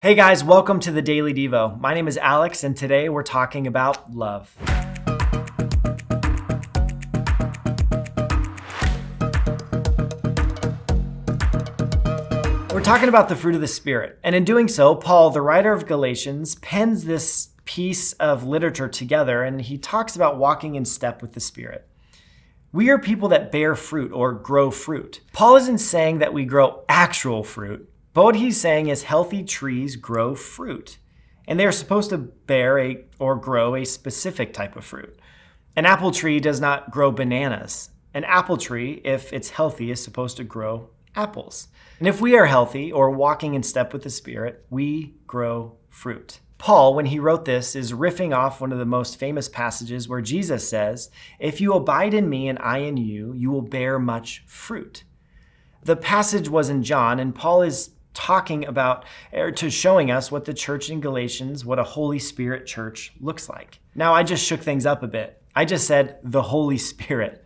Hey guys, welcome to the Daily Devo. My name is Alex, and today we're talking about love. We're talking about the fruit of the Spirit, and in doing so, Paul, the writer of Galatians, pens this piece of literature together, and he talks about walking in step with the Spirit. We are people that bear fruit or grow fruit. Paul isn't saying that we grow actual fruit, but what he's saying is healthy trees grow fruit, and they're supposed to bear or grow a specific type of fruit. An apple tree does not grow bananas. An apple tree, if it's healthy, is supposed to grow apples. And if we are healthy or walking in step with the Spirit, we grow fruit. Paul, when he wrote this, is riffing off one of the most famous passages where Jesus says, "If you abide in me and I in you, you will bear much fruit." The passage was in John, and Paul is talking about, showing us what the church in Galatians, what a Holy Spirit church looks like. Now, I just shook things up a bit. I just said the Holy Spirit.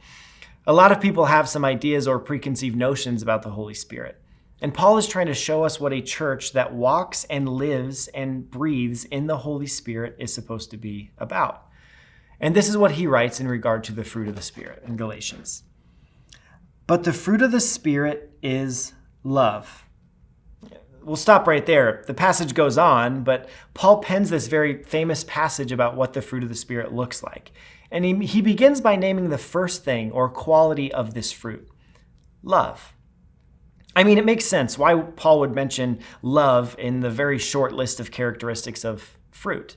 A lot of people have some ideas or preconceived notions about the Holy Spirit. And Paul is trying to show us what a church that walks and lives and breathes in the Holy Spirit is supposed to be about. And this is what he writes in regard to the fruit of the Spirit in Galatians. But the fruit of the Spirit is love. We'll stop right there. The passage goes on, but Paul pens this very famous passage about what the fruit of the Spirit looks like. And he begins by naming the first thing or quality of this fruit: love. I mean, it makes sense why Paul would mention love in the very short list of characteristics of fruit.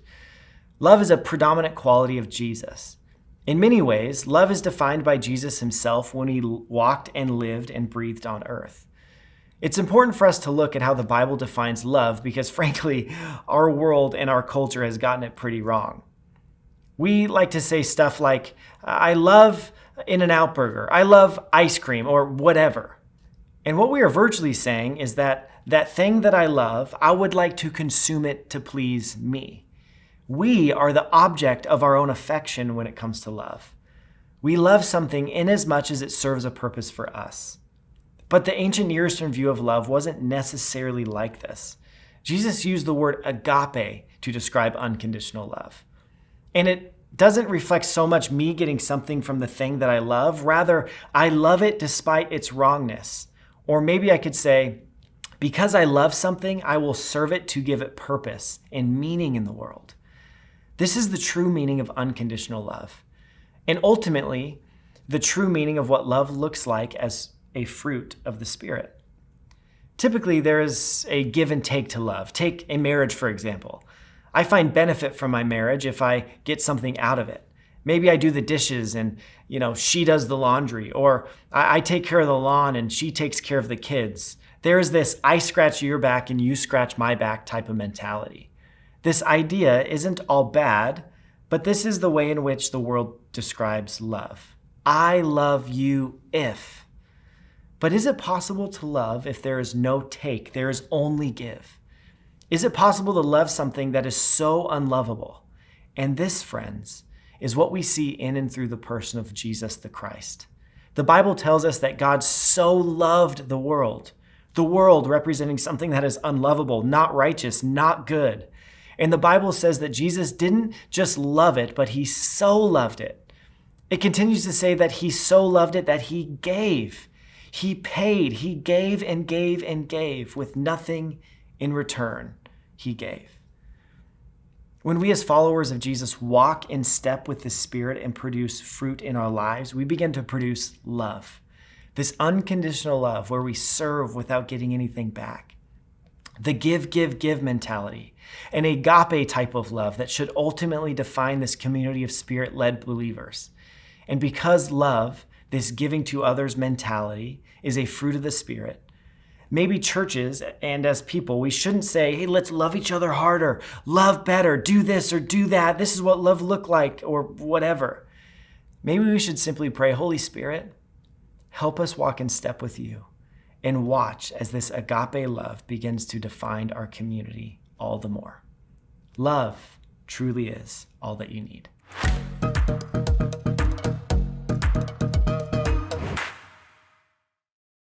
Love is a predominant quality of Jesus. In many ways, love is defined by Jesus himself when he walked and lived and breathed on earth. It's important for us to look at how the Bible defines love because, frankly, our world and our culture has gotten it pretty wrong. We like to say stuff like, "I love In-N-Out Burger," "I love ice cream," or whatever. And what we are virtually saying is that thing that I love, I would like to consume it to please me. We are the object of our own affection when it comes to love. We love something inasmuch as it serves a purpose for us. But the ancient Near Eastern view of love wasn't necessarily like this. Jesus used the word agape to describe unconditional love. And it doesn't reflect so much me getting something from the thing that I love. Rather, I love it despite its wrongness. Or maybe I could say, because I love something, I will serve it to give it purpose and meaning in the world. This is the true meaning of unconditional love. And ultimately, the true meaning of what love looks like as a fruit of the Spirit. Typically, there is a give and take to love. Take a marriage, for example. I find benefit from my marriage if I get something out of it. Maybe I do the dishes and, she does the laundry, or I take care of the lawn and she takes care of the kids. There is this I scratch your back and you scratch my back type of mentality. This idea isn't all bad, but this is the way in which the world describes love. I love you if. But is it possible to love if there is no take, there is only give? Is it possible to love something that is so unlovable? And this, friends, is what we see in and through the person of Jesus the Christ. The Bible tells us that God so loved the world representing something that is unlovable, not righteous, not good. And the Bible says that Jesus didn't just love it, but he so loved it. It continues to say that he so loved it that he gave. He paid, he gave and gave and gave with nothing in return. He gave. When we as followers of Jesus walk in step with the Spirit and produce fruit in our lives, we begin to produce love. This unconditional love where we serve without getting anything back. The give, give, give mentality. An agape type of love that should ultimately define this community of Spirit-led believers. And because love, this giving to others mentality, is a fruit of the Spirit, maybe churches and as people, we shouldn't say, "Hey, let's love each other harder, love better, do this or do that. This is what love look like," or whatever. Maybe we should simply pray, "Holy Spirit, help us walk in step with you and watch as this agape love begins to define our community all the more." Love truly is all that you need.